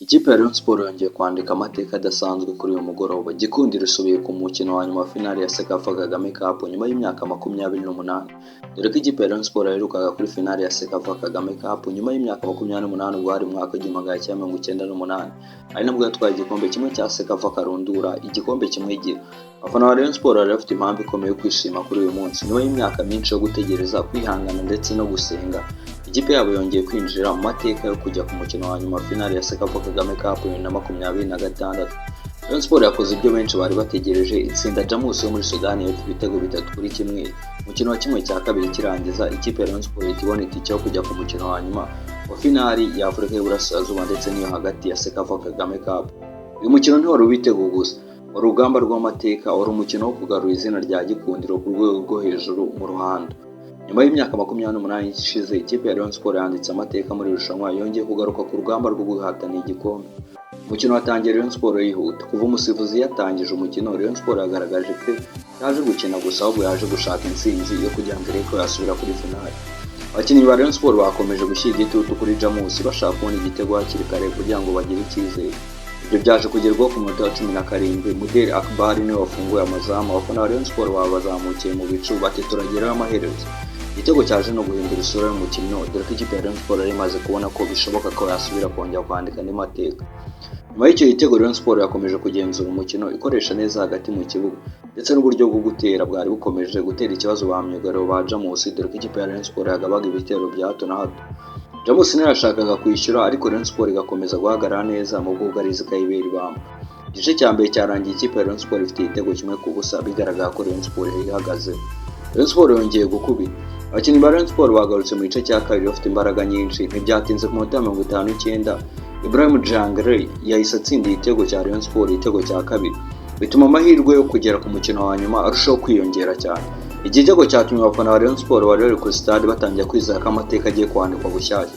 Ikipe ya Rayon Sports yongeye kwandika amateka adasanzwe kuri uyu mugoroba. Gikundiro isubiye ku mukino wa nyuma wa finale ya Sekafa Kagame Cup nyuma y'imyaka 28. Dore ko ikipe ya Rayon Sports yaherukaga kuri finale ya Sekafa Kagame Cup nyuma y'imyaka 28 ubwo hari mu mwaka w'1998. Ari nabwo yatwaye igikombe kimwe cya Sekafa Karundura, igikombe kimwe gira. Abafana ba Rayon Sports bari bafite impamvu ikomeye yo kwishima kuri uyu munsi nyuma y'imyaka myinshi yo gutegereza, kwihangana ndetse no gusenga. Ikipe yabo yongeye kwinjira mu mateka yo kujya ku mukino wa nyuma finale ya Sekafa Kagame Cup 2026. Rayon Sports yakoze ibyo benshi bari bategereje, itsinda Jamus yo muri Sudani y'Epfo ibitego 3-1. Umukino wa kimwe cya kabiri kirangiza, ikipe ya Rayon Sports ibona itike yo kujya ku mukino wa nyuma wa finale ya Afurika y'Uburasirazuba ndetse n'iyo hagati ya Sekafa Kagame Cup. Uyu mukino ntiwari uw'ibitego gusa, wari urugamba rw'amateka, wari umukino wo kugarura izina rya Gikundiro ku rwego rwo hejuru mu ruhando. Nyuma y'imyaka 28 ishize, ikipe ya Rayon Sports yanditse amateka muri irushanwa, yongeye kugaruka ku rugamba rwo guhatana igikombe. Umukino watangiye Rayon Sports yihuta. Kuva umusifuzi yatangije umukino, Rayon Sports yagaragaje ko yaje gukina gusa, ahubwo yaje gushaka intsinzi yo kugira ngo ireko yasubira kuri finale. Abakinnyi ba Rayon Sports bakomeje gushyira igitutu kuri Jamus bashaka kubona igitego hakiri kare kugira ngo bagire icyizere. Ibyo byaje kugerwaho ku munota wa 17. Mudeli Akbar niwe wafunguye amazamu. Abafana ba Rayon Sports bazamukiye mu bicu bati turageraho amaherezo. Igitego cyaje no guhindura isura y'umukino, dore ko ikipe ya Rayon Sports yari imaze kubona ko bishoboka ko yasubira kongera kwandika andi mateka. Nyuma y'icyo gitego, Rayon Sports yakomeje kugenzura umukino, ikoresha neza hagati mu kibuga ndetse n'uburyo bwo gutera bwari bukomeje gutera ikibazo ba myugariro ba Jamus, dore ko ikipe ya Rayon Sports yagabaga ibitero bya hato na hato. Jamus ntiyashakaga kwishyura, ariko Rayon Sports igakomeza guhagarara neza mu bwugarizi ikayibera ibamba. Igice cya mbere cyarangiye ikipe ya Rayon Sports ifite igitego kimwe ku busa, bigaragara ko Rayon Sports ihagaze. Rayon Sports yongeye gukubita. Abakinnyi ba Rayon Sports bagarutse mu gice cya kabiri bafite imbaraga nyinshi. Ntibyatinze ku munota 59, Ibrahim Jangre yahise atsinda igitego cya Rayon Sports, igitego cya kabiri, bituma amahirwe yo kugera ku mukino wa nyuma arushaho kwiyongera cyane. Igitego cyatumye abafana ba Rayon Sports bari bari kuri stade batangiye kwizera ko amateka agiye kwandikwa bushyashya.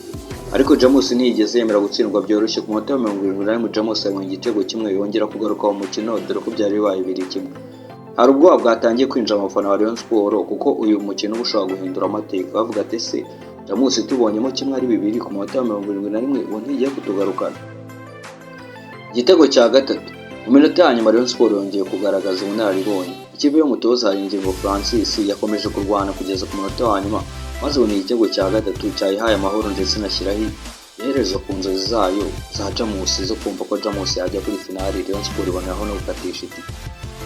Ariko Jamus ntiyigeze yemera gutsindwa byoroshye. Ku munota 71, Jamus yabonye igitego kimwe yongera kugaruka mu mukino, dore ko byari bibaye 2-1. Hari ubwoba bwatangiye kwinjira mu bafana ba Rayon Sports kuko uyu mukino ushobora guhindura amateka. Bavuga ati se Jamus tubonyemo kimwe ari 2 ku munota 71, ubu ntigiye kutugarukana. Igitego cya gatatu, mu minota ya nyuma Rayon Sports yongeye kugaragaza ubunararibonye. Ikipe y'umutoza Haringingo Francis yakomeje kurwana kugeza ku munota wa nyuma, maze ubona igitego cya gatatu cyayihaye amahoro ndetse inashyiraho iherezo ku nzozi zayo za Jamus zo kumva ko Jamus yajya kuri finale. Rayon Sports iboneraho no gukatisha itike.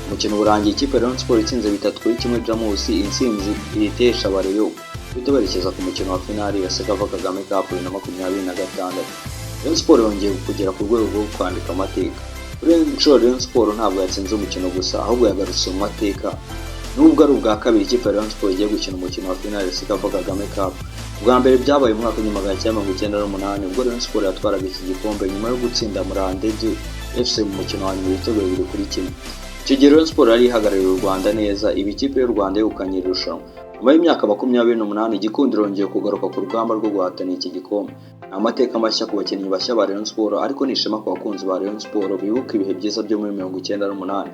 Umukino urangiye ikipe ya Rayon Sports itsinze 3-1 Jamus. Intsinzi iritesha abareyo bito berekeza ku mukino wa finale ya Sekafa Kagame Cup 2026. Rayon Sports yongeye kugera ku rwego rwo kwandika amateka. Kuri inshuro Rayon Sports ntabwo yatsinze umukino gusa, ahubwo yagarutse mu mateka. Nubwo ari ubwa kabiri ikipe ya Rayon Sports igiye gukina umukino wa finale ya Sekafa Kagame Cup. Ubwa mbere byabaye mu mwaka w'1998 ubwo Rayon Sports yatwaraga iki gikombe nyuma yo gutsinda Murandeje FC mu mukino wa nyuma ibitego 2-1. Icyo gihe Rayon Sports yari ihagarariye u Rwanda neza. Ibi ikipe y'u Rwanda yegukanye irushanwa. Nyuma y'imyaka 28, Gikundiro yongeye kugaruka ku rugamba rwo guhatana iki gikombe. Ni amateka mashya ku bakinnyi bashya ba Rayon Sports, ariko ni ishema ku bakunzi ba Rayon Sports bibuka ibihe byiza byo muri 1998.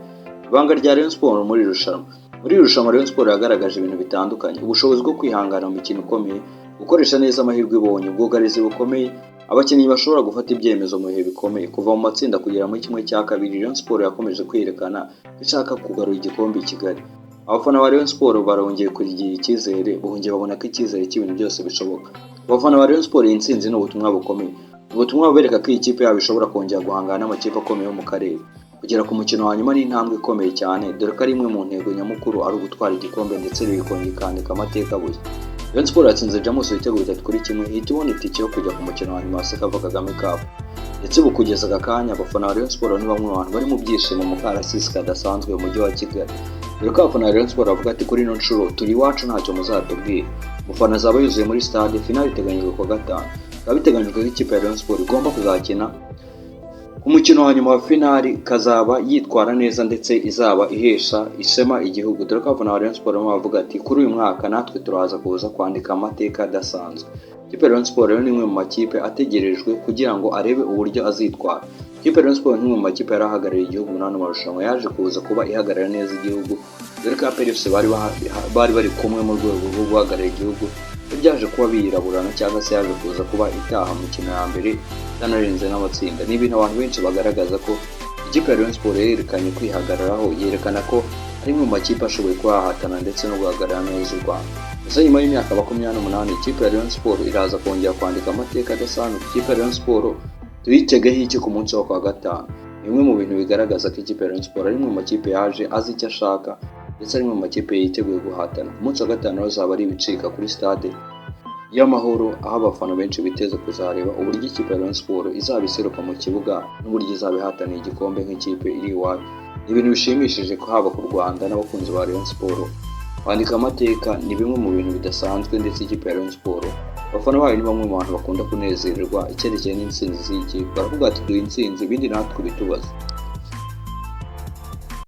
Ibanga rya Rayon Sports muri irushanwa. Muri irushanwa Rayon Sports yagaragaje ibintu bitandukanye: ubushobozi bwo kwihangana mu mikino ikomeye, gukoresha neza amahirwe ibonye, ubwugarizi bukomeye, abakinnyi bashobora gufata ibyemezo mu bihe bikomeye. Kuva mu matsinda kugera muri kimwe cya kabiri, Rayon Sports yakomeje kwerekana ko ishaka kugarura igikombe i Kigali. Abafana ba Rayon Sports barongeye kugira icyizere, bongeye babona ko icyizere cy'ibintu byose bishoboka. Abafana ba Rayon Sports iyi ntsinzi ni ubutumwa bukomeye. Ubutumwa bubereka ko iyi kipe yabo ishobora kongera guhangana n'amakipe akomeye yo mu karere. Kugera ku mukino wa nyuma ni intambwe ikomeye cyane, dore ko ari imwe mu ntego nyamukuru ari ugutwara igikombe ndetse bikongera ikandika amateka bushya. Rayon Sports yatsinze Jamus ibitego 3-1, ihita ibona itike yo kujya ku mukino wa nyuma wa Sekafa Kagame Cup. Ndetse kugeza aka kanya abafana ba Rayon Sports ni bamwe mu bantu bari mu byishimo mu karasisi kadasanzwe mu mujyi wa Kigali. Dore ko abafana ba Rayon Sports bavuga ati kuri ino nshuro turi iwacu ntacyo muzatubwira. Umufana azaba yuzuye muri stade. Finale iteganyijwe ku wa gatanu. Bikaba biteganyijwe ko ikipe ya Rayon Sports igomba kuzakina umukino wa nyuma wa finale, kazaba yitwara neza ndetse izaba ihesha ishema igihugu. Dore ko abafana ba Rayon Sports bavuga ati kuri uyu mwaka natwe turaza kuza kwandika amateka adasanzwe. Ikipe ya Rayon Sports rero ni imwe mu makipe ategerejwe kugira ngo arebe uburyo azitwara. Ikipe ya Rayon Sports ni imwe mu makipe yarahagarariye igihugu mu marushanwa, yaje kuza kuba ihagarara neza igihugu. Dore ko APR bari kumwe mu rwego rwo guhagararira igihugu, byaje kuba biyiraburana cyangwa se yaje kuza kuba itaha mu mikino ya mbere itanarenze n'amatsinda. Ni ibintu abantu benshi bagaragaza ko ikipe ya Rayon Sports yerekanye kwihagararaho, yerekana ko ari imwe mu makipe ashoboye kuba yahatana ndetse no guhagarara neza u Rwanda. Gusa nyuma y'imyaka 28 ikipe ya Rayon Sports iraza kongera kwandika amateka adasanzwe. Ikipe ya Rayon Sports tuyitegeho iki ku munsi wo kwa gatanu. Bimwe mu bintu bigaragaza ko ikipe ya Rayon Sports ari imwe mu makipe yaje azi icyo ashaka ndetse ari imwe mu makipe yiteguye guhatana. Ku munsi wa gatanu hazaba ari ibicika kuri stade y'Amahoro, aho abafana benshi biteze kuzareba uburyo ikipe ya Rayon Sports izaba iseruka mu kibuga n'uburyo izaba ihataniye igikombe nk'ikipe iri iwayo. Ni ibintu bishimishije ko haba ku Rwanda n'abakunzi ba Rayon Sports. Kwandika amateka ni bimwe mu bintu bidasanzwe, ndetse ikipe ya Rayon Sports abafana bayo ni bamwe mu bantu bakunda kunezererwa icyerekeye n'intsinzi z'ikipe. Baravuga ati duhe intsinzi ibindi natwe bitubaza.